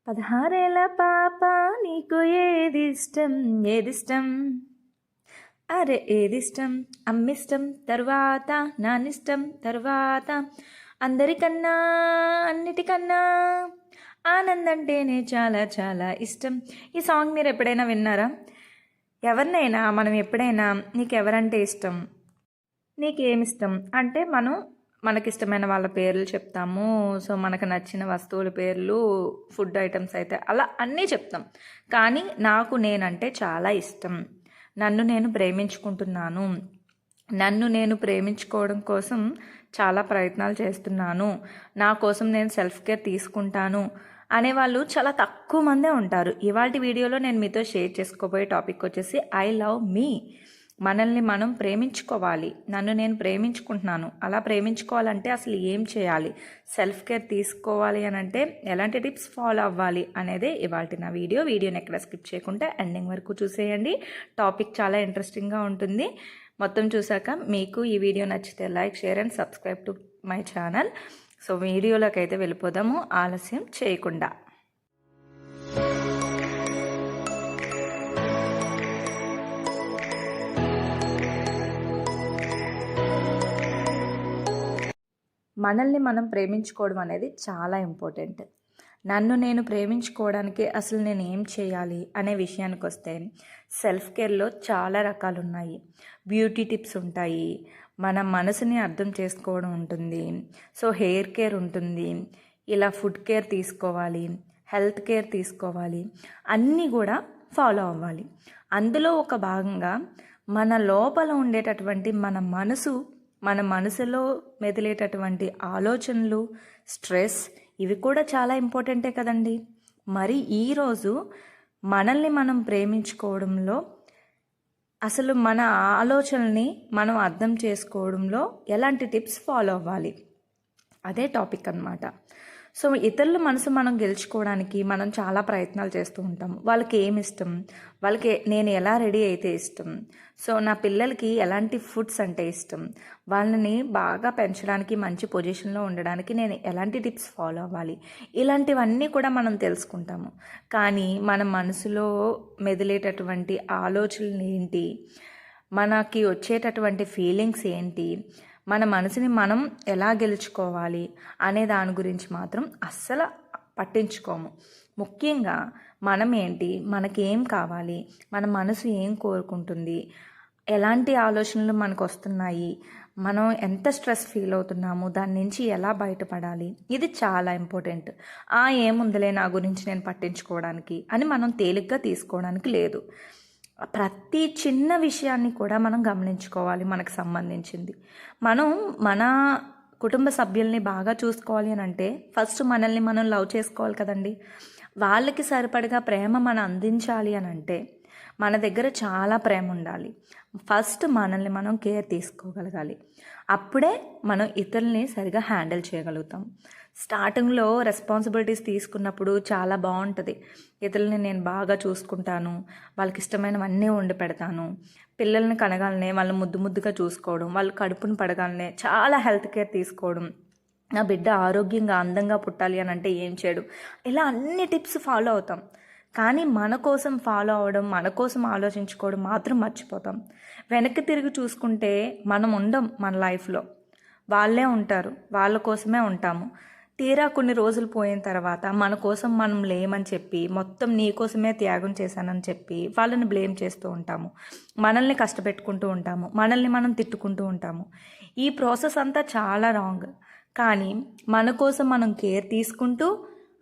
16 పాప నీకు ఏదిష్టం ఏదిష్టం అరే ఏదిష్టం అమ్మిష్టం తర్వాత నానిష్టం తర్వాత అందరికన్నా అన్నిటికన్నా ఆనందంటేనే చాలా చాలా ఇష్టం. ఈ సాంగ్ మీరు ఎప్పుడైనా విన్నారా? ఎవరినైనా మనం ఎప్పుడైనా నీకెవరంటే ఇష్టం, నీకేమిష్టం అంటే మనకిష్టమైన వాళ్ళ పేర్లు చెప్తాము. సో మనకు నచ్చిన వస్తువుల పేర్లు, ఫుడ్ ఐటమ్స్ అయితే అలా అన్నీ చెప్తాం. కానీ నాకు నేనంటే చాలా ఇష్టం. నన్ను నేను ప్రేమించుకుంటున్నాను, నన్ను నేను ప్రేమించుకోవడం కోసం చాలా ప్రయత్నాలు చేస్తున్నాను, నా కోసం నేను సెల్ఫ్ కేర్ తీసుకుంటాను అనేవాళ్ళు చాలా తక్కువ మందే ఉంటారు. ఇవాళ వీడియోలో నేను మీతో షేర్ చేసుకోబోయే టాపిక్ వచ్చేసి ఐ లవ్ మీ. మనల్ని మనం ప్రేమించుకోవాలి. నన్ను నేను ప్రేమించుకుంటున్నాను. అలా ప్రేమించుకోవాలంటే అసలు ఏం చేయాలి, సెల్ఫ్ కేర్ తీసుకోవాలి అని అంటే ఎలాంటి టిప్స్ ఫాలో అవ్వాలి అనేదే ఇవాళ నా వీడియోని ఎక్కడ స్కిప్ చేయకుండా ఎండింగ్ వరకు చూసేయండి. టాపిక్ చాలా ఇంట్రెస్టింగ్గా ఉంటుంది. మొత్తం చూసాక మీకు ఈ వీడియో నచ్చితే like, share and subscribe to my channel. So వీడియోలోకి అయితే వెళ్ళిపోదాము ఆలస్యం చేయకుండా. మనల్ని మనం ప్రేమించుకోవడం అనేది చాలా ఇంపార్టెంట్. నన్ను నేను ప్రేమించుకోవడానికి అసలు నేను ఏం చేయాలి అనే విషయానికి వస్తే సెల్ఫ్ కేర్లో చాలా రకాలు ఉన్నాయి. బ్యూటీ టిప్స్ ఉంటాయి, మన మనసుని అర్థం చేసుకోవడం ఉంటుంది, సో హెయిర్ కేర్ ఉంటుంది, ఇలా ఫుడ్ కేర్ తీసుకోవాలి, హెల్త్ కేర్ తీసుకోవాలి, అన్నీ కూడా ఫాలో అవ్వాలి. అందులో ఒక భాగంగా మన లోపల ఉండేటటువంటి మన మనసులో మెదిలేటటువంటి ఆలోచనలు, స్ట్రెస్, ఇవి కూడా చాలా ఇంపార్టెంటే కదండి. మరి ఈరోజు మనల్ని మనం ప్రేమించుకోవడంలో, అసలు మన ఆలోచనల్ని మనం అర్థం చేసుకోవడంలో ఎలాంటి టిప్స్ ఫాలో అవ్వాలి, అదే టాపిక్ అన్నమాట. సో ఇతరుల మనసు మనం గెలుచుకోవడానికి మనం చాలా ప్రయత్నాలు చేస్తూ ఉంటాం. వాళ్ళకి ఏమి ఇష్టం, వాళ్ళకి నేను ఎలా రెడీ అయితే ఇష్టం, సో నా పిల్లలకి ఎలాంటి ఫుడ్స్ అంటే ఇష్టం, వాళ్ళని బాగా పెంచడానికి, మంచి పొజిషన్లో ఉండడానికి నేను ఎలాంటి టిప్స్ ఫాలో అవ్వాలి, ఇలాంటివన్నీ కూడా మనం తెలుసుకుంటాము. కానీ మన మనసులో మెదిలేటటువంటి ఆలోచనలు ఏంటి, మనకి వచ్చేటటువంటి ఫీలింగ్స్ ఏంటి, మన మనసుని మనం ఎలా గెలుచుకోవాలి అనే దాని గురించి మాత్రం అస్సలు పట్టించుకోము. ముఖ్యంగా మనం ఏంటి, మనకేం కావాలి, మన మనసు ఏం కోరుకుంటుంది, ఎలాంటి ఆలోచనలు మనకు వస్తున్నాయి, మనం ఎంత స్ట్రెస్ ఫీల్ అవుతున్నాము, దాని నుంచి ఎలా బయటపడాలి, ఇది చాలా ఇంపార్టెంట్. ఏముందిలే నా గురించి నేను పట్టించుకోవడానికి అని మనం తేలిగ్గా తీసుకోవడానికి లేదు. ప్రతి చిన్న విషయాన్ని కూడా మనం గమనించుకోవాలి. మనకు సంబంధించింది మన కుటుంబ సభ్యుల్ని బాగా చూసుకోవాలి అని అంటే ఫస్ట్ మనల్ని మనం లవ్ చేసుకోవాలి కదండి. వాళ్ళకి సరిపడగా ప్రేమ మనం అందించాలి అని అంటే మన దగ్గర చాలా ప్రేమ ఉండాలి. ఫస్ట్ మనల్ని మనం కేర్ తీసుకోగలగాలి. అప్పుడే మనం ఇతరుల్ని సరిగా హ్యాండిల్ చేయగలుగుతాం. స్టార్టింగ్లో రెస్పాన్సిబిలిటీస్ తీసుకున్నప్పుడు చాలా బాగుంటుంది. ఇతరులని నేను బాగా చూసుకుంటాను, వాళ్ళకి ఇష్టమైనవన్నీ వండి పెడతాను, పిల్లల్ని కనగాలనే వాళ్ళని ముద్దుగా చూసుకోవడం, వాళ్ళు కడుపును పడగాలనే చాలా హెల్త్ కేర్ తీసుకోవడం, నా బిడ్డ ఆరోగ్యంగా అందంగా పుట్టాలి అని అంటే ఏం చేయడం, ఇలా అన్ని టిప్స్ ఫాలో అవుతాం. కానీ మన కోసం ఫాలో అవ్వడం, మన కోసం ఆలోచించుకోవడం మాత్రం మర్చిపోతాం. వెనక్కి తిరిగి చూసుకుంటే మనం ఉండం మన లైఫ్లో, వాళ్ళే ఉంటారు, వాళ్ళ కోసమే ఉంటాము. తీరా కొన్ని రోజులు పోయిన తర్వాత మన కోసం మనం లేమని చెప్పి, మొత్తం నీ కోసమే త్యాగం చేశానని చెప్పి వాళ్ళని బ్లేమ్ చేస్తూ ఉంటాము, మనల్ని కష్టపెట్టుకుంటూ ఉంటాము, మనల్ని మనం తిట్టుకుంటూ ఉంటాము. ఈ ప్రాసెస్ అంతా చాలా రాంగ్. కానీ మన కోసం మనం కేర్ తీసుకుంటూ,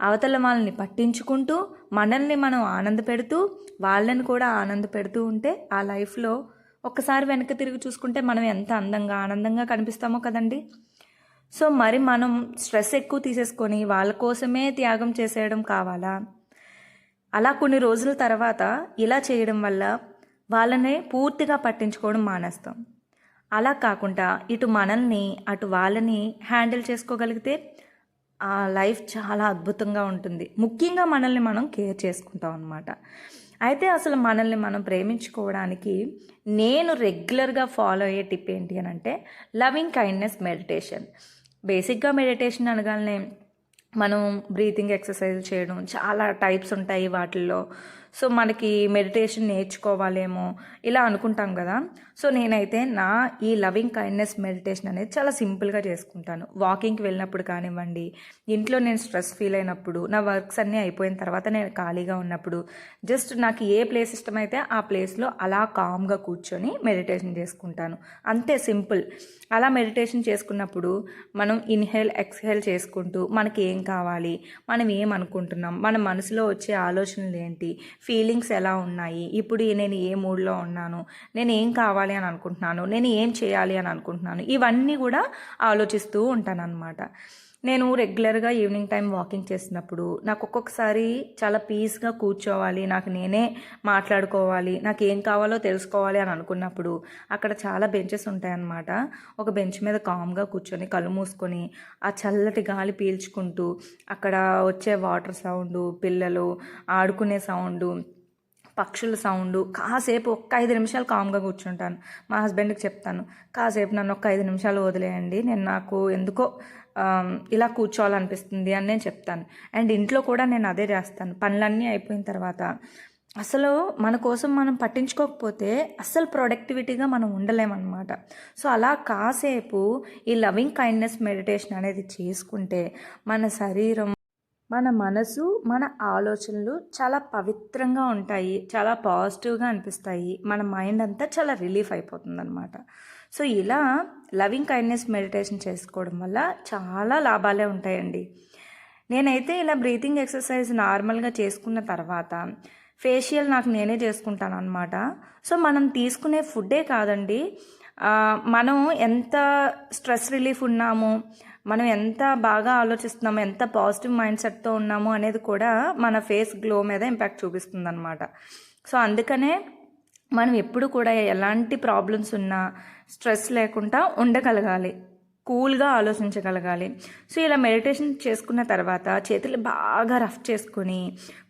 అవతల వాళ్ళని పట్టించుకుంటూ, మనల్ని మనం ఆనంద పెడుతూ, వాళ్ళని కూడా ఆనంద పెడుతూ ఉంటే ఆ లైఫ్లో ఒక్కసారి వెనక్కి తిరిగి చూసుకుంటే మనం ఎంత అందంగా ఆనందంగా కనిపిస్తామో కదండి. సో మరి మనం స్ట్రెస్ ఎక్కువ తీసేసుకొని వాళ్ళ కోసమే త్యాగం చేసేయడం కావాలా? అలా కొన్ని రోజుల తర్వాత ఇలా చేయడం వల్ల వాళ్ళనే పూర్తిగా పట్టించుకోవడం మానేస్తాం. అలా కాకుండా ఇటు మనల్ని అటు వాళ్ళని హ్యాండిల్ చేసుకోగలిగితే ఆ లైఫ్ చాలా అద్భుతంగా ఉంటుంది. ముఖ్యంగా మనల్ని మనం కేర్ చేసుకుంటాం అన్నమాట. అయితే అసలు మనల్ని మనం ప్రేమించుకోవడానికి నేను రెగ్యులర్గా ఫాలో అయ్యే టిప్ ఏంటి అని అంటే లవింగ్ కైండ్నెస్ మెడిటేషన్. బేసిక్గా మెడిటేషన్ అనగానే మనం బ్రీతింగ్ ఎక్సర్సైజ్ చేయడం చాలా టైప్స్ ఉంటాయి వాటిల్లో. సో మనకి మెడిటేషన్ నేర్చుకోవాలేమో ఇలా అనుకుంటాం కదా. సో నేనైతే ఈ లవింగ్ కైండ్నెస్ మెడిటేషన్ అనేది చాలా సింపుల్గా చేసుకుంటాను. వాకింగ్కి వెళ్ళినప్పుడు కానివ్వండి, ఇంట్లో నేను స్ట్రెస్ ఫీల్ అయినప్పుడు, నా వర్క్స్ అన్నీ అయిపోయిన తర్వాత నేను ఖాళీగా ఉన్నప్పుడు, జస్ట్ నాకు ఏ ప్లేస్ ఇష్టమైతే ఆ ప్లేస్లో అలా కామ్గా కూర్చొని మెడిటేషన్ చేసుకుంటాను. అంతే, సింపుల్. అలా మెడిటేషన్ చేసుకున్నప్పుడు మనం ఇన్హేల్ ఎక్స్హేల్ చేసుకుంటూ మనకి ఏం కావాలి, మనం ఏమనుకుంటున్నాం, మన మనసులో వచ్చే ఆలోచనలు ఏంటి, ఫీలింగ్స్ ఎలా ఉన్నాయి, ఇప్పుడు నేను ఏ మూడ్లో ఉన్నాను, నేను ఏం కావాలి అని అనుకుంటున్నాను, నేను ఏం చేయాలి అని అనుకుంటున్నాను, ఇవన్నీ కూడా ఆలోచిస్తూ ఉంటాను అనమాట. నేను రెగ్యులర్గా ఈవినింగ్ టైం వాకింగ్ చేసినప్పుడు నాకు ఒక్కొక్కసారి చాలా పీస్గా కూర్చోవాలి, నాకు నేనే మాట్లాడుకోవాలి, నాకు ఏం కావాలో తెలుసుకోవాలి అని అనుకున్నప్పుడు అక్కడ చాలా బెంచెస్ ఉంటాయన్నమాట. ఒక బెంచ్ మీద కామ్గా కూర్చొని కళ్ళు మూసుకొని ఆ చల్లటి గాలి పీల్చుకుంటూ అక్కడ వచ్చే వాటర్ సౌండు, పిల్లలు ఆడుకునే సౌండు, పక్షుల సౌండ్ కాసేపు ఒక్క 5 నిమిషాలు కామ్గా కూర్చుంటాను. మా హస్బెండ్కి చెప్తాను, కాసేపు నన్ను ఒక్క 5 నిమిషాలు వదిలేయండి, నాకు ఎందుకో ఇలా కూర్చోవాలనిపిస్తుంది అని నేను చెప్తాను. అండ్ ఇంట్లో కూడా నేను అదే చేస్తాను. పనులన్నీ అయిపోయిన తర్వాత అసలు మన కోసం మనం పట్టించుకోకపోతే అస్సలు ప్రొడక్టివిటీగా మనం ఉండలేమన్నమాట. సో అలా కాసేపు ఈ లవింగ్ కైండ్నెస్ మెడిటేషన్ అనేది చేసుకుంటే మన శరీరం, మన మనసు, మన ఆలోచనలు చాలా పవిత్రంగా ఉంటాయి, చాలా పాజిటివ్గా అనిపిస్తాయి, మన మైండ్ అంతా చాలా రిలీఫ్ అయిపోతుంది అనమాట. సో ఇలా లవింగ్ కైండ్నెస్ మెడిటేషన్ చేసుకోవడం వల్ల చాలా లాభాలే ఉంటాయండి. నేనైతే ఇలా బ్రీతింగ్ ఎక్సర్సైజ్ నార్మల్గా చేసుకున్న తర్వాత ఫేషియల్ నాకు నేనే చేసుకుంటాను అనమాట. సో మనం తీసుకునే ఫుడ్డే కాదండి, మనం ఎంత స్ట్రెస్ రిలీఫ్ ఉన్నామో, మనం ఎంత బాగా ఆలోచిస్తున్నామో, ఎంత పాజిటివ్ మైండ్ సెట్తో ఉన్నామో అనేది కూడా మన ఫేస్ గ్లో మీద ఇంపాక్ట్ చూపిస్తుంది అనమాట. సో అందుకనే మనం ఎప్పుడు కూడా ఎలాంటి ప్రాబ్లమ్స్ ఉన్నా స్ట్రెస్ లేకుండా ఉండగలగాలి, కూల్గా ఆలోచించగలగాలి. సో ఇలా మెడిటేషన్ చేసుకున్న తర్వాత చేతులు బాగా రఫ్ చేసుకొని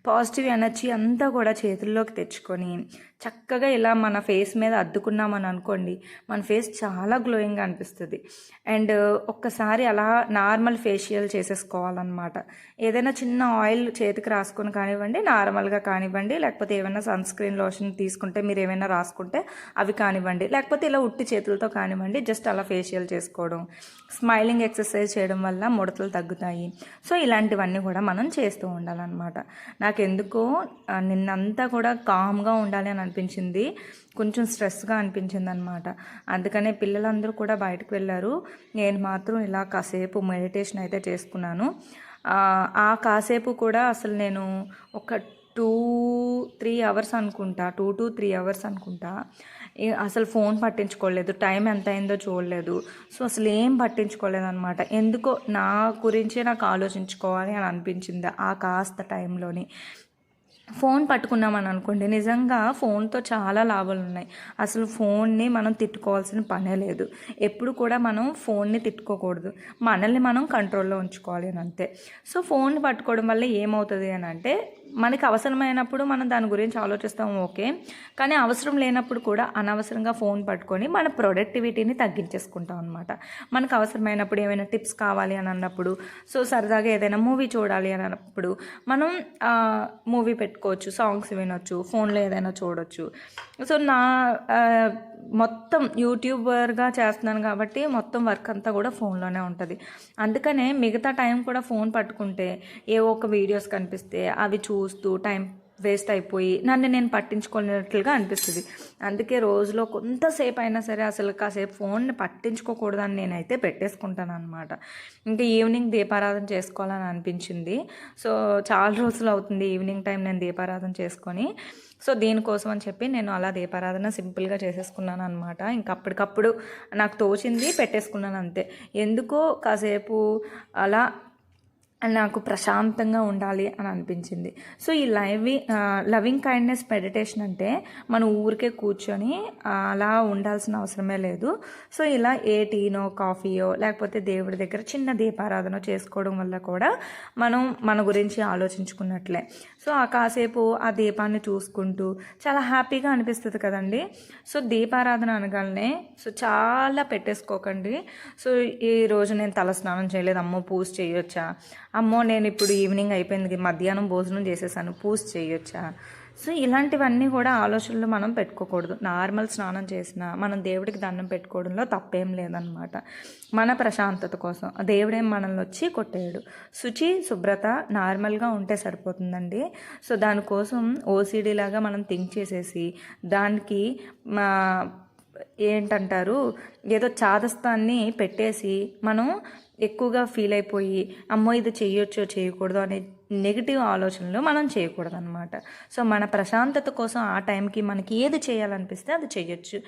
పాజిటివ్ ఎనర్జీ అంతా కూడా చేతుల్లోకి తెచ్చుకొని చక్కగా ఇలా మన ఫేస్ మీద అద్దుకున్నామని అనుకోండి, మన ఫేస్ చాలా గ్లోయింగ్గా అనిపిస్తుంది. అండ్ ఒక్కసారి అలా నార్మల్ ఫేషియల్ చేసేసుకోవాలన్నమాట. ఏదైనా చిన్న ఆయిల్ చేతికి రాసుకొని కానివ్వండి, నార్మల్గా కానివ్వండి, లేకపోతే ఏమైనా సన్ స్క్రీన్ లోషన్ తీసుకుంటే మీరు ఏమైనా రాసుకుంటే అవి కానివ్వండి, లేకపోతే ఇలా ఉట్టి చేతులతో కానివ్వండి, జస్ట్ అలా ఫేషియల్ చేసుకోవడం, స్మైలింగ్ ఎక్సర్సైజ్ చేయడం వల్ల ముడతలు తగ్గుతాయి. సో ఇలాంటివన్నీ కూడా మనం చేస్తూ ఉండాలన్నమాట. నాకెందుకో నిన్నంతా కూడా కామ్గా ఉండాలి అని అనిపించింది, కొంచెం స్ట్రెస్గా అనిపించింది అనమాట. అందుకనే పిల్లలందరూ కూడా బయటకు వెళ్ళారు, నేను మాత్రం ఇలా కాసేపు మెడిటేషన్ అయితే చేసుకున్నాను. ఆ కాసేపు కూడా అసలు నేను ఒక 2-3 అవర్స్ అనుకుంటా, 2 to 3 అవర్స్ అనుకుంటా, అసలు ఫోన్ పట్టించుకోలేదు, టైం ఎంత అయిందో చూడలేదు. సో అసలు ఏం పట్టించుకోలేదు అనమాట. ఎందుకో నా గురించే నాకు ఆలోచించుకోవాలి అని అనిపించింది ఆ కాస్త టైంలోని. ఫోన్ పట్టుకున్నామని అనుకోండి, నిజంగా ఫోన్తో చాలా లాభాలు ఉన్నాయి. అసలు ఫోన్ని మనం తిట్టుకోవాల్సిన పనే లేదు. ఎప్పుడు కూడా మనం ఫోన్ని తిట్టుకోకూడదు, మనల్ని మనం కంట్రోల్లో ఉంచుకోవాలి అని అంతే. సో ఫోన్ని పట్టుకోవడం వల్ల ఏమవుతుంది అని అంటే, మనకి అవసరమైనప్పుడు మనం దాని గురించి ఆలోచిస్తాం, ఓకే, కానీ అవసరం లేనప్పుడు కూడా అనవసరంగా ఫోన్ పట్టుకొని మన ప్రొడక్టివిటీని తగ్గించేసుకుంటాం అనమాట. మనకు అవసరమైనప్పుడు ఏమైనా టిప్స్ కావాలి అని అన్నప్పుడు, సో సరదాగా ఏదైనా మూవీ చూడాలి అని అన్నప్పుడు మనం మూవీ పెట్టుకోవచ్చు, సాంగ్స్ వినొచ్చు, ఫోన్లో ఏదైనా చూడొచ్చు. సో మొత్తం యూట్యూబర్గా చేస్తున్నాను కాబట్టి మొత్తం వర్క్ అంతా కూడా ఫోన్లోనే ఉంటుంది. అందుకనే మిగతా టైం కూడా ఫోన్ పట్టుకుంటే ఏవో ఒక వీడియోస్ కనిపిస్తే అవి చూస్తూ టైం వేస్ట్ అయిపోయి నన్ను నేను పట్టించుకునేట్లుగా అనిపిస్తుంది. అందుకే రోజులో కొంతసేపు అయినా సరే అసలు కాసేపు ఫోన్ని పట్టించుకోకూడదని నేనైతే పెట్టేసుకుంటాను అనమాట. ఇంకా ఈవినింగ్ దీపారాధన చేసుకోవాలని అనిపించింది. సో చాలా రోజులు అవుతుంది ఈవినింగ్ టైం నేను దీపారాధన చేసుకొని. సో దీనికోసం అని చెప్పి నేను అలా దీపారాధన సింపుల్గా చేసేసుకున్నాను అనమాట. ఇంకా అప్పటికప్పుడు నాకు తోచింది పెట్టేసుకున్నాను అంతే. ఎందుకో కాసేపు అలా నాకు ప్రశాంతంగా ఉండాలి అని అనిపించింది. సో ఈ లవింగ్ కైండ్నెస్ మెడిటేషన్ అంటే మనం ఊరికే కూర్చొని అలా ఉండాల్సిన అవసరమే లేదు. సో ఇలా ఏ టీనో కాఫీయో లేకపోతే దేవుడి దగ్గర చిన్న దీపారాధన చేసుకోవడం వల్ల కూడా మనం మన గురించి ఆలోచించుకున్నట్లే. సో ఆ కాసేపు ఆ దీపాన్ని చూసుకుంటూ చాలా హ్యాపీగా అనిపిస్తుంది కదండి. సో దీపారాధన అనగానే సో చాలా పెట్టేసుకోకండి. సో ఈరోజు నేను తలస్నానం చేయలేదు, అమ్మో పూజ చేయొచ్చా అమ్మో నేను ఇప్పుడు ఈవినింగ్ అయిపోయింది, మధ్యాహ్నం భోజనం చేసేసాను, పూజ చేయొచ్చా? సో ఇలాంటివన్నీ కూడా ఆలోచనలు మనం పెట్టుకోకూడదు. నార్మల్ స్నానం చేసినా మనం దేవుడికి దండం పెట్టుకోవడంలో తప్పేం లేదనమాట. మన ప్రశాంతత కోసం దేవుడేం మనల్ని వచ్చి కొట్టేయడు. శుభ్రత నార్మల్గా ఉంటే సరిపోతుందండి. సో దానికోసం ఓసిడి లాగా మనం థింక్ చేసేసి దానికి ఏంటంటారు ఏదో చాదస్తాన్ని పెట్టేసి మనం ఎక్కువగా ఫీల్ అయిపోయి అమ్మో ఇది చేయొచ్చో చేయకూడదు అనే నెగిటివ్ ఆలోచనలు మనం చేయకూడదు అనమాట. సో మన ప్రశాంతత కోసం ఆ టైంకి మనకి ఏది చేయాలనిపిస్తే అది చేయొచ్చు.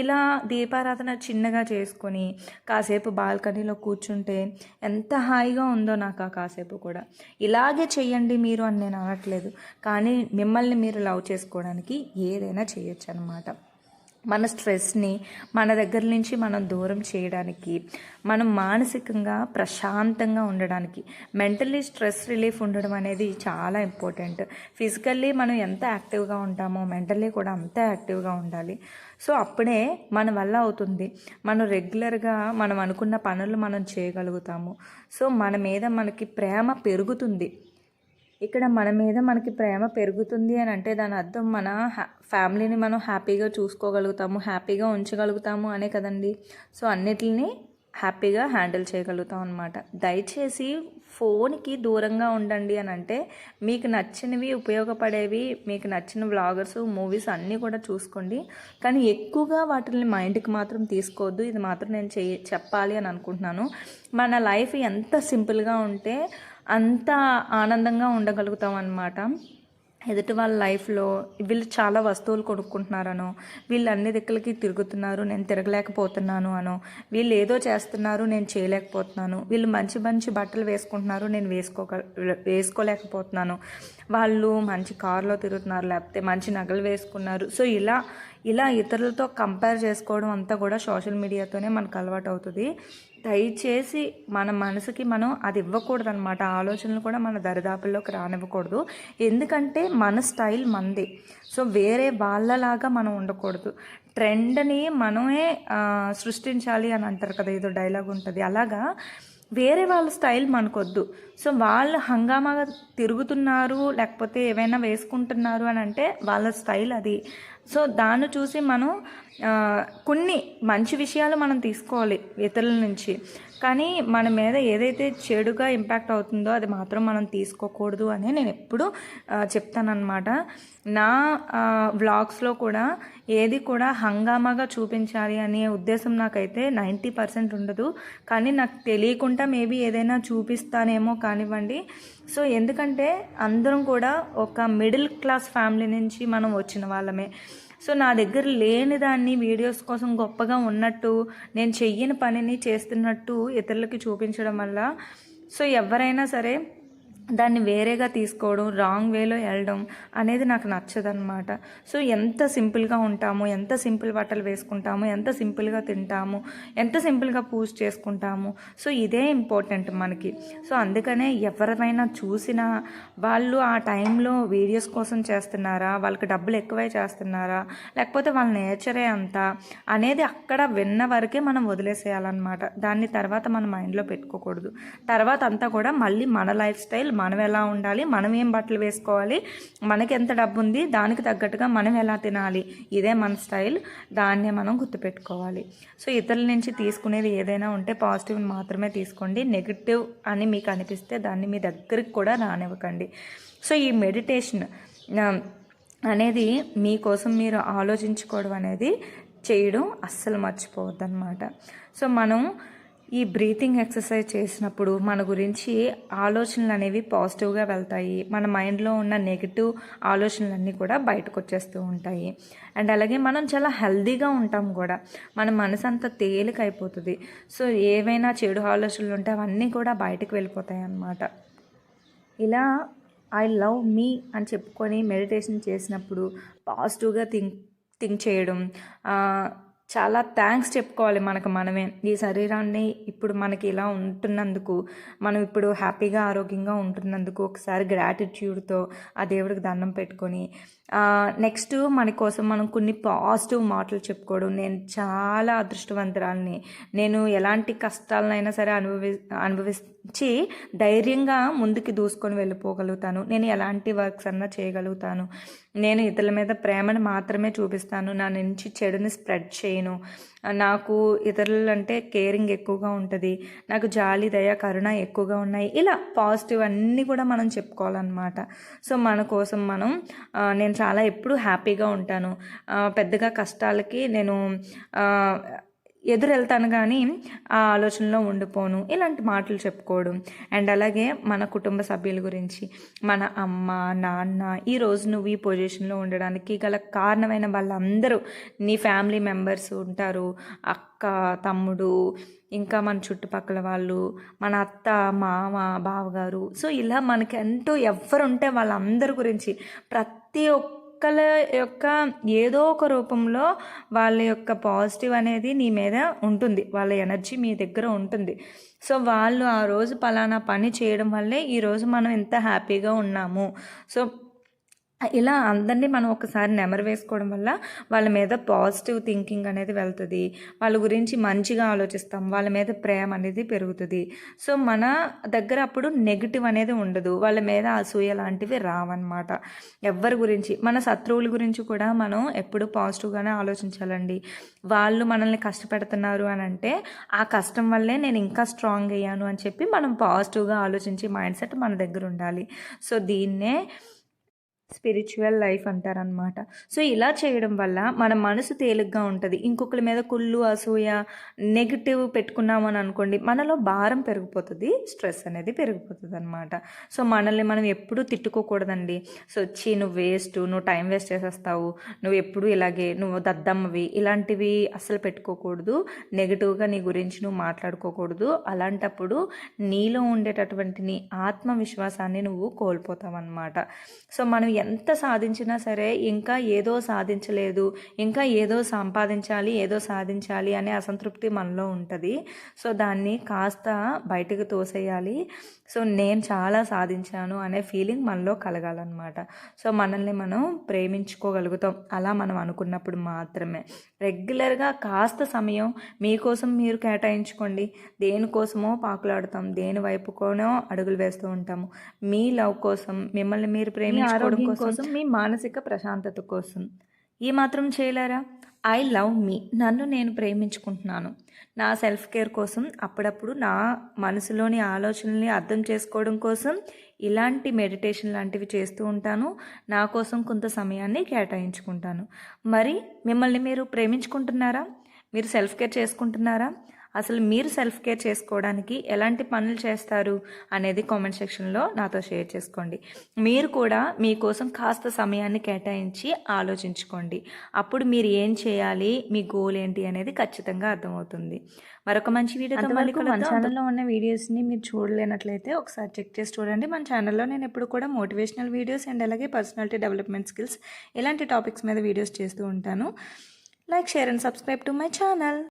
ఇలా దీపారాధన చిన్నగా చేసుకొని కాసేపు బాల్కనీలో కూర్చుంటే ఎంత హాయిగా ఉందో నాకు ఆ కాసేపు కూడా. ఇలాగే చెయ్యండి మీరు అని నేను అనట్లేదు, కానీ మిమ్మల్ని మీరు లవ్ చేసుకోవడానికి ఏదైనా చేయొచ్చు అనమాట. మన స్ట్రెస్ని మన దగ్గర నుంచి మనం దూరం చేయడానికి, మనం మానసికంగా ప్రశాంతంగా ఉండడానికి, మెంటల్లీ స్ట్రెస్ రిలీఫ్ ఉండడం అనేది చాలా ఇంపార్టెంట్. ఫిజికల్లీ మనం ఎంత యాక్టివ్గా ఉంటామో మెంటల్లీ కూడా అంతే యాక్టివ్గా ఉండాలి. సో అప్పుడే మన వల్ల అవుతుంది. మనం రెగ్యులర్గా మనం అనుకున్న పనులు మనం చేయగలుగుతాము. సో మన మీద మనకి ప్రేమ పెరుగుతుంది. ఇక్కడ మన మీద మనకి ప్రేమ పెరుగుతుంది అని అంటే దాని అర్థం మన ఫ్యామిలీని మనం హ్యాపీగా చూసుకోగలుగుతాము, హ్యాపీగా ఉంచగలుగుతాము అనే కదండి. సో అన్నిటిని హ్యాపీగా హ్యాండిల్ చేయగలుగుతాం అనమాట. దయచేసి ఫోన్కి దూరంగా ఉండండి అని అంటే మీకు నచ్చినవి ఉపయోగపడేవి, మీకు నచ్చిన వ్లాగర్స్, మూవీస్ అన్నీ కూడా చూసుకోండి, కానీ ఎక్కువగా వాటిని మైండ్కి మాత్రం తీసుకోవద్దు. ఇది మాత్రం నేను చెప్పాలి అని అనుకుంటున్నాను. మన లైఫ్ ఎంత సింపుల్గా ఉంటే అంత ఆనందంగా ఉండగలుగుతాం అన్నమాట. ఎదుటి వాళ్ళ లైఫ్లో వీళ్ళు చాలా వస్తువులు కొనుక్కుంటున్నారనో, వీళ్ళు అన్ని దిక్కులకి తిరుగుతున్నారు నేను తిరగలేకపోతున్నాను అనో, వీళ్ళు ఏదో చేస్తున్నారు నేను చేయలేకపోతున్నాను, వీళ్ళు మంచి మంచి బట్టలు వేసుకుంటున్నారు నేను వేసుకోలేకపోతున్నాను, వాళ్ళు మంచి కారులో తిరుగుతున్నారు లేకపోతే మంచి నగలు వేసుకున్నారు. సో ఇలా ఇతరులతో కంపేర్ చేసుకోవడం అంతా కూడా సోషల్ మీడియాతోనే మనకు అలవాటు అవుతుంది. దయచేసి మన మనసుకి మనం అది ఇవ్వకూడదు అనమాట. ఆలోచనలు కూడా మన దరిదాపుల్లోకి రానివ్వకూడదు. ఎందుకంటే మన స్టైల్ మనది. సో వేరే వాళ్ళలాగా మనం ఉండకూడదు. ట్రెండ్ని మనమే సృష్టించాలి అని అంటారు కదా, ఏదో డైలాగ్ ఉంటుంది, అలాగా వేరే వాళ్ళ స్టైల్ మనకొద్దు. సో వాళ్ళు హంగామాగా తిరుగుతున్నారు లేకపోతే ఏవైనా వేసుకుంటున్నారు అని అంటే వాళ్ళ స్టైల్ అది. సో దాన్ని చూసి మనం కొన్ని మంచి విషయాలు మనం తీసుకోవాలి ఇతరుల నుంచి, కానీ మన మీద ఏదైతే చెడుగా ఇంపాక్ట్ అవుతుందో అది మాత్రం మనం తీసుకోకూడదు అని నేను ఎప్పుడూ చెప్తానన్నమాట. నా వ్లాగ్స్లో కూడా ఏది కూడా హంగామాగా చూపించాలి అనే ఉద్దేశం నాకైతే 90% ఉండదు, కానీ నాకు తెలియకుండా మేబీ ఏదైనా చూపిస్తానేమో కానివ్వండి. సో ఎందుకంటే అందరం కూడా ఒక మిడిల్ క్లాస్ ఫ్యామిలీ నుంచి మనం వచ్చిన వాళ్ళమే. సో నా దగ్గర లేని దాన్ని వీడియోస్ కోసం గొప్పగా ఉన్నట్టు, నేను చెయ్యని పనిని చేస్తున్నట్టు ఇతరులకి చూపించడం వల్ల సో ఎవరైనా సరే దాన్ని వేరేగా తీసుకోవడం, రాంగ్ వేలో వెళ్ళడం అనేది నాకు నచ్చదన్నమాట. సో ఎంత సింపుల్గా ఉంటాము, ఎంత సింపుల్ బట్టలు వేసుకుంటాము, ఎంత సింపుల్గా తింటాము, ఎంత సింపుల్గా పూజ చేసుకుంటాము, సో ఇదే ఇంపార్టెంట్ మనకి. సో అందుకనే ఎవరైనా చూసినా వాళ్ళు ఆ టైంలో వీడియోస్ కోసం చేస్తున్నారా, వాళ్ళకి డబ్బులు ఎక్కువై చేస్తున్నారా, లేకపోతే వాళ్ళ నేచరే అంతా అనేది అక్కడ విన్న వరకే మనం వదిలేసేయాలన్నమాట. దాన్ని తర్వాత మన మైండ్లో పెట్టుకోకూడదు. తర్వాత అంతా కూడా మళ్ళీ మన లైఫ్ స్టైల్, మనం ఎలా ఉండాలి, మనం ఏం బట్టలు వేసుకోవాలి, మనకి ఎంత డబ్బు ఉంది దానికి తగ్గట్టుగా మనం ఎలా తినాలి, ఇదే మన స్టైల్, దాన్నే మనం గుర్తుపెట్టుకోవాలి. సో ఇతరుల నుంచి తీసుకునేది ఏదైనా ఉంటే పాజిటివ్ని మాత్రమే తీసుకోండి. నెగిటివ్ అని మీకు అనిపిస్తే దాన్ని మీ దగ్గరికి కూడా రానివ్వకండి. సో ఈ మెడిటేషన్ అనేది మీకోసం మీరు ఆలోచించుకోవడం అనేది చేయడం అస్సలు మర్చిపోవద్దు అనమాట. సో మనం ఈ బ్రీతింగ్ ఎక్సర్సైజ్ చేసినప్పుడు మన గురించి ఆలోచనలు అనేవి పాజిటివ్గా వెళ్తాయి. మన మైండ్లో ఉన్న నెగిటివ్ ఆలోచనలన్నీ కూడా బయటకు వచ్చేస్తూ ఉంటాయి. అండ్ అలాగే మనం చాలా హెల్తీగా ఉంటాం కూడా, మన మనసు అంతా తేలిక అయిపోతుంది. సో ఏవైనా చెడు ఆలోచనలు ఉంటే అవన్నీ కూడా బయటకు వెళ్ళిపోతాయి అన్నమాట. ఇలా ఐ లవ్ మీ అని చెప్పుకొని మెడిటేషన్ చేసినప్పుడు పాజిటివ్గా థింక్ చేయడం, చాలా థ్యాంక్స్ చెప్పుకోవాలి మనకు మనమే. ఈ శరీరాన్ని ఇప్పుడు మనకి ఇలా ఉంటున్నందుకు, మనం ఇప్పుడు హ్యాపీగా ఆరోగ్యంగా ఉంటున్నందుకు ఒకసారి గ్రాటిట్యూడ్తో ఆ దేవుడికి దండం పెట్టుకొని నెక్స్ట్ మన కోసం మనం కొన్ని పాజిటివ్ మాటలు చెప్పుకోవడం. నేను చాలా అదృష్టవంతురాలిని, నేను ఎలాంటి కష్టాలనైనా సరే అనుభవించి ధైర్యంగా ముందుకు దూసుకొని వెళ్ళిపోగలుగుతాను, నేను ఎలాంటి వర్క్స్ అన్నా చేయగలుగుతాను, నేను ఇతరుల మీద ప్రేమను మాత్రమే చూపిస్తాను, నా నుంచి చెడుని స్ప్రెడ్ చేయను, నాకు ఇతరులు అంటే కేరింగ్ ఎక్కువగా ఉంటుంది, నాకు జాలి దయ కరుణ ఎక్కువగా ఉన్నాయి. ఇలా పాజిటివ్ అన్నీ కూడా మనం చెప్పుకోవాలన్నమాట. సో మన కోసం మనం నేను చాలా ఎప్పుడూ హ్యాపీగా ఉంటాను, పెద్దగా కష్టాలకి నేను ఎదురెళ్తాను కానీ ఆ ఆలోచనలో ఉండిపోను, ఇలాంటి మాటలు చెప్పుకోవడం. అండ్ అలాగే మన కుటుంబ సభ్యుల గురించి, మన అమ్మ నాన్న, ఈరోజు నువ్వు ఈ పొజిషన్లో ఉండడానికి గల కారణమైన వాళ్ళందరూ నీ ఫ్యామిలీ మెంబర్స్ ఉంటారు, అక్క తమ్ముడు, ఇంకా మన చుట్టుపక్కల వాళ్ళు, మన అత్త మామ బావగారు. సో ఇలా మనకి అంటూ ఎవరుంటే వాళ్ళందరి గురించి ప్రతి ఒక్కళ్ళ యొక్క ఏదో ఒక రూపంలో వాళ్ళ యొక్క పాజిటివ్ అనేది నీ మీద ఉంటుంది, వాళ్ళ ఎనర్జీ మీ దగ్గర ఉంటుంది. సో వాళ్ళు ఆ రోజు పలానా పని చేయడం వల్లే ఈరోజు మనం ఎంత హ్యాపీగా ఉన్నాము. సో ఇలా అందరినీ మనం ఒకసారి నెమరు వేసుకోవడం వల్ల వాళ్ళ మీద పాజిటివ్ థింకింగ్ అనేది వెళ్తుంది, వాళ్ళ గురించి మంచిగా ఆలోచిస్తాం, వాళ్ళ మీద ప్రేమ అనేది పెరుగుతుంది. సో మన దగ్గర అప్పుడు నెగిటివ్ అనేది ఉండదు, వాళ్ళ మీద అసూయ లాంటివి రావన్నమాట. ఎవరి గురించి, మన శత్రువుల గురించి కూడా మనం ఎప్పుడు పాజిటివ్గానే ఆలోచించాలండి. వాళ్ళు మనల్ని కష్టపెడుతున్నారు అని అంటే ఆ కష్టం వల్లే నేను ఇంకా స్ట్రాంగ్ అయ్యాను అని చెప్పి మనం పాజిటివ్గా ఆలోచించి మైండ్ సెట్ మన దగ్గర ఉండాలి. సో దీన్నే స్పిరిచువల్ లైఫ్ అంటారనమాట. సో ఇలా చేయడం వల్ల మన మనసు తేలిగ్గా ఉంటుంది. ఇంకొకరి మీద కుళ్ళు అసూయ నెగిటివ్ పెట్టుకున్నామని అనుకోండి, మనలో భారం పెరిగిపోతుంది, స్ట్రెస్ అనేది పెరిగిపోతుంది అనమాట. సో మనల్ని మనం ఎప్పుడూ తిట్టుకోకూడదండి. సో వచ్చి నువ్వు వేస్ట్, నువ్వు టైం వేస్ట్ చేసేస్తావు, నువ్వు ఎప్పుడు ఇలాగే, నువ్వు దద్దమ్మవి, ఇలాంటివి అస్సలు పెట్టుకోకూడదు. నెగిటివ్గా నీ గురించి నువ్వు మాట్లాడుకోకూడదు. అలాంటప్పుడు నీలో ఉండేటటువంటి నీ ఆత్మవిశ్వాసాన్ని నువ్వు కోల్పోతావు అనమాట. సో మనం ఎంత సాధించినా సరే ఇంకా ఏదో సాధించలేదు, ఇంకా ఏదో సంపాదించాలి, ఏదో సాధించాలి అనే అసంతృప్తి మనలో ఉంటుంది. సో దాన్ని కాస్త బయటకు తోసేయాలి. సో నేను చాలా సాధించాను అనే ఫీలింగ్ మనలో కలగాలన్నమాట. సో మనల్ని మనం ప్రేమించుకోగలుగుతాం అలా మనం అనుకున్నప్పుడు మాత్రమే. రెగ్యులర్గా కాస్త సమయం మీకోసం మీరు కేటాయించుకోండి. దేనికోసమో పాకులాడుతాం, దేని వైపుకోనో అడుగులు వేస్తూ ఉంటాము. మీ లవ్ కోసం, మిమ్మల్ని మీరు ప్రేమించుకోవడం కోసం, మీ మానసిక ప్రశాంతత కోసం ఈ మాత్రం చేయలేరా? ఐ లవ్ మీ, నన్ను నేను ప్రేమించుకుంటున్నాను, నా సెల్ఫ్ కేర్ కోసం అప్పుడప్పుడు నా మనసులోని ఆలోచనల్ని అర్థం చేసుకోవడం కోసం ఇలాంటి మెడిటేషన్ లాంటివి చేస్తూ ఉంటాను. నా కోసం కొంత సమయాన్ని కేటాయించుకుంటాను. మరి మిమ్మల్ని మీరు ప్రేమించుకుంటున్నారా? మీరు సెల్ఫ్ కేర్ చేసుకుంటున్నారా? అసలు మీరు సెల్ఫ్ కేర్ చేసుకోవడానికి ఎలాంటి పనులు చేస్తారు అనేది కామెంట్ సెక్షన్లో నాతో షేర్ చేసుకోండి. మీరు కూడా మీకోసం కాస్త సమయాన్ని కేటాయించి ఆలోచించుకోండి. అప్పుడు మీరు ఏం చేయాలి, మీ గోల్ ఏంటి అనేది ఖచ్చితంగా అర్థమవుతుంది. మరొక మంచి వీడియోతో మళ్ళీ మన ఛానల్లో ఉన్న వీడియోస్ని మీరు చూడలేనట్లయితే ఒకసారి చెక్ చేసి చూడండి. మన ఛానల్లో నేను ఎప్పుడు కూడా మోటివేషనల్ వీడియోస్ అండ్ అలాగే పర్సనాలిటీ డెవలప్మెంట్ స్కిల్స్ ఇలాంటి టాపిక్స్ మీద వీడియోస్ చేస్తూ ఉంటాను. Like, share and subscribe to my channel.